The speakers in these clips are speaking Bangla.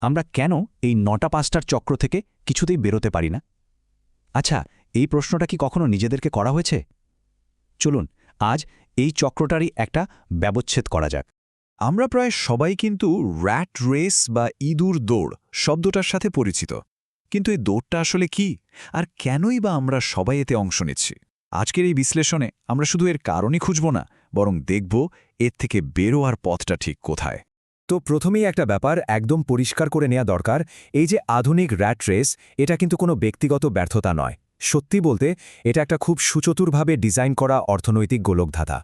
আমরা কেন এই ৯টা-৫টার চক্র থেকে কিছুতেই বেরোতে পারি না? আচ্ছা, এই প্রশ্নটা কি কখনো নিজেদেরকে করা হয়েছে? চলুন আজ এই চক্রটারই একটা ব্যবচ্ছেদ করা যাক। আমরা প্রায় সবাই কিন্তু র্যাট রেস বা ইঁদুর দৌড় শব্দটার সাথে পরিচিত। কিন্তু এই দৌড়টা আসলে কি, আর কেনই বা আমরা সবাই এতে অংশ নিচ্ছি? আজকের এই বিশ্লেষণে আমরা শুধু এর কারণই খুঁজব না, বরং দেখব এর থেকে বেরোয়ার পথটা ঠিক কোথায়। তো প্রথমেই একটা ব্যাপার একদম পরিষ্কার করে নেওয়া দরকার, এই যে আধুনিক র্যাট রেস, এটা কিন্তু কোনো ব্যক্তিগত ব্যর্থতা নয়। সত্যি বলতে এটা একটা খুব সুচতুরভাবে ডিজাইন করা অর্থনৈতিক গোলকধাঁধা।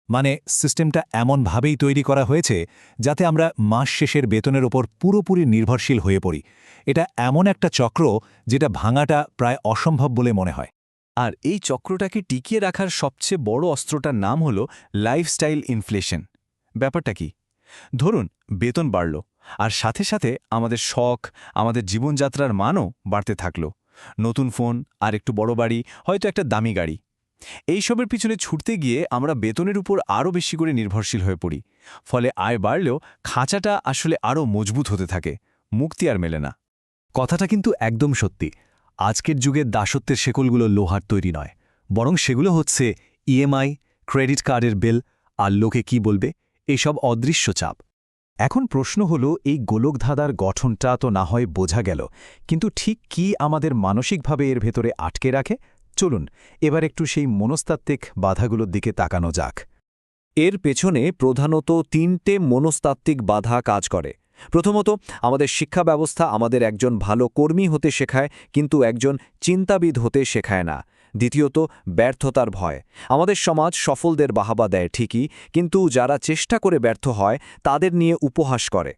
মানে সিস্টেমটা এমনভাবেই তৈরি করা হয়েছে যাতে আমরা মাস শেষের বেতনের ওপর পুরোপুরি নির্ভরশীল হয়ে পড়ি। এটা এমন একটা চক্র যেটা ভাঙাটা প্রায় অসম্ভব বলে মনে হয়। আর এই চক্রটাকে টিকিয়ে রাখার সবচেয়ে বড় অস্ত্রটার নাম হল লাইফস্টাইল ইনফ্লেশন। ব্যাপারটা কি? ধরুন বেতন বাড়ল, আর সাথে সাথে আমাদের শখ, আমাদের জীবনযাত্রার মানও বাড়তে থাকল। নতুন ফোন, আর একটু বড় বাড়ি, হয়তো একটা দামি গাড়ি। এইসবের পিছনে ছুটতে গিয়ে আমরা বেতনের উপর আরও বেশি করে নির্ভরশীল হয়ে পড়ি। ফলে আয় বাড়লেও খাঁচাটা আসলে আরও মজবুত হতে থাকে, মুক্তি আর মেলে না। কথাটা কিন্তু একদম সত্যি। আজকের যুগের দাসত্বের শেকলগুলো লোহার তৈরি নয়, বরং সেগুলো হচ্ছে ইএমআই, ক্রেডিট কার্ডের বিল, আর লোকে কি বলবে, এইসব অদৃশ্য চাপ। এখন প্রশ্ন হলো, এই গোলকধাঁধার গঠনটা তো না হয় বোঝা গেল, কিন্তু ঠিক কি আমাদের মানসিকভাবে এর ভেতরে আটকে রাখে? চলুন এবার একটু সেই মনস্তাত্ত্বিক বাধাগুলোর দিকে তাকানো যাক। এর পেছনে প্রধানত ৩টে মনস্তাত্ত্বিক বাধা কাজ করে। প্রথমত, আমাদের শিক্ষা ব্যবস্থা আমাদের একজন ভালো কর্মী হতে শেখায়, কিন্তু একজন চিন্তাবিদ হতে শেখায় না। দ্বিতীয়ত, ব্যর্থতার ভয়। আমাদের সমাজ সফলদের বাহাবা দেয় ঠিকই, কিন্তু যারা চেষ্টা করে ব্যর্থ হয় তাদের নিয়ে উপহাস করে।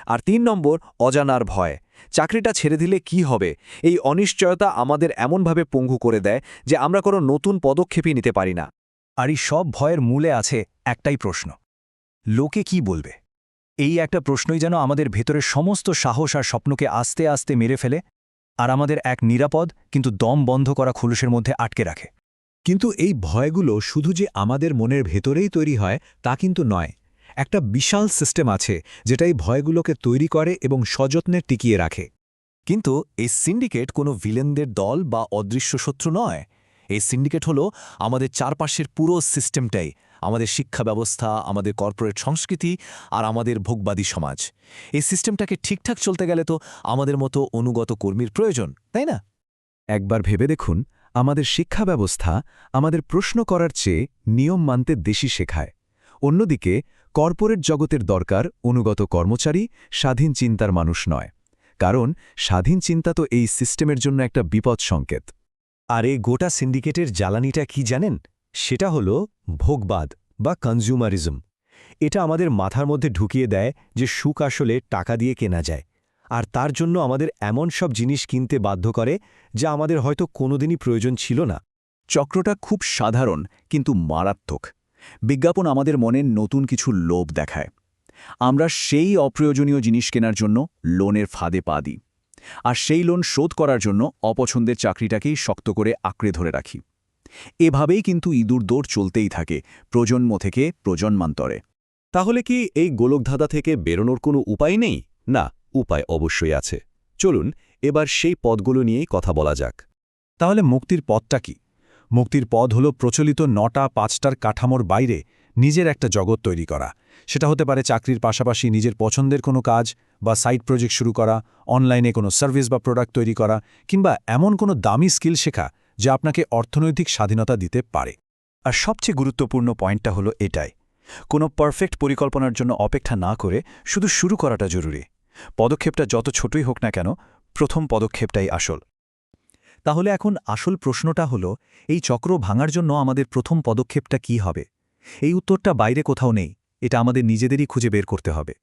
আর ৩ নম্বর, অজানার ভয়। চাকরিটা ছেড়ে দিলে কি হবে, এই অনিশ্চয়তা আমাদের এমনভাবে পঙ্গু করে দেয় যে আমরা কোনো নতুন পদক্ষেপই নিতে পারি না। আর এই সব ভয়ের মূলে আছে একটাই প্রশ্ন: লোকে কি বলবে? এই একটা প্রশ্নই যেন আমাদের ভেতরের সমস্ত সাহস আর স্বপ্নকে আস্তে আস্তে মেরে ফেলে, আর আমাদের এক নিরাপদ কিন্তু দম বন্ধ করা খোলসের মধ্যে আটকে রাখে। কিন্তু এই ভয়গুলো শুধু যে আমাদের মনের ভেতরেই তৈরি হয় তা কিন্তু নয়। একটা বিশাল সিস্টেম আছে যেটা এই ভয়গুলোকে তৈরি করে এবং সযত্নে টিকিয়ে রাখে। কিন্তু এই সিন্ডিকেট কোনো ভিলেনদের দল বা অদৃশ্য শত্রু নয়। এই সিন্ডিকেট হলো আমাদের চারপাশের পুরো সিস্টেমটাই, আমাদের শিক্ষা ব্যবস্থা, আমাদের কর্পোরেট সংস্কৃতি, আর আমাদের ভোগবাদী সমাজ। এই সিস্টেমটাকে ঠিকঠাক চলতে গেলে তো আমাদের মতো অনুগত কর্মীর প্রয়োজন, তাই না? একবার ভেবে দেখুন, আমাদের শিক্ষা ব্যবস্থা আমাদের প্রশ্ন করার চেয়ে নিয়ম মানতে বেশি শেখায়। অন্যদিকে কর্পোরেট জগতের দরকার অনুগত কর্মচারী, স্বাধীন চিন্তার মানুষ নয়। কারণ স্বাধীন চিন্তা তো এই সিস্টেমের জন্য একটা বিপদ সংকেত। আর এই গোটা সিন্ডিকেটের জ্বালানিটা কি জানেন? সেটা হলো ভোগবাদ বা কনজিউমারিজম। এটা আমাদের মাথার মধ্যে ঢুকিয়ে দেয় যে সুখ আসলে টাকা দিয়ে কেনা যায়, আর তার জন্য আমাদের এমন সব জিনিস কিনতে বাধ্য করে যা আমাদের হয়তো কোনোদিনই প্রয়োজন ছিল না। চক্রটা খুব সাধারণ কিন্তু মারাত্মক। বিজ্ঞাপন আমাদের মনে নতুন কিছু লোভ দেখায়। আমরা সেই অপ্রয়োজনীয় জিনিস কেনার জন্য লোনের ফাঁদে পা দিই, আর সেই লোন শোধ করার জন্য অপছন্দের চাকরিটাকেই শক্ত করে আঁকড়ে ধরে রাখি। এভাবেই কিন্তু ইঁদুর দৌড় চলতেই থাকে, প্রজন্ম থেকে প্রজন্মান্তরে। তাহলে কি এই গোলকধাঁধা থেকে বেরোনোর কোনো উপায় নেই? না, উপায় অবশ্যই আছে। চলুন এবার সেই পথগুলো নিয়েই কথা বলা যাক। তাহলে মুক্তির পথটা কি? মুক্তির পথ হল প্রচলিত ৯টা-৫টার কাঠামোর বাইরে নিজের একটা জগৎ তৈরি করা। সেটা হতে পারে চাকরির পাশাপাশি নিজের পছন্দের কোনো কাজ বা সাইড প্রজেক্ট শুরু করা, অনলাইনে কোনো সার্ভিস বা প্রোডাক্ট তৈরি করা, কিংবা এমন কোনো দামি স্কিল শেখা যা আপনাকে অর্থনৈতিক স্বাধীনতা দিতে পারে। আর সবচেয়ে গুরুত্বপূর্ণ পয়েন্টটা হলো এটাই: কোনো পারফেক্ট পরিকল্পনার জন্য অপেক্ষা না করে শুধু শুরু করাটা জরুরি। পদক্ষেপটা যত ছোটই হোক না কেন, প্রথম পদক্ষেপটাই আসল। তাহলে এখন আসল প্রশ্নটা হলো, এই চক্র ভাঙার জন্য আমাদের প্রথম পদক্ষেপটা কি হবে? এই উত্তরটা বাইরে কোথাও নেই, এটা আমাদের নিজেদেরই খুঁজে বের করতে হবে।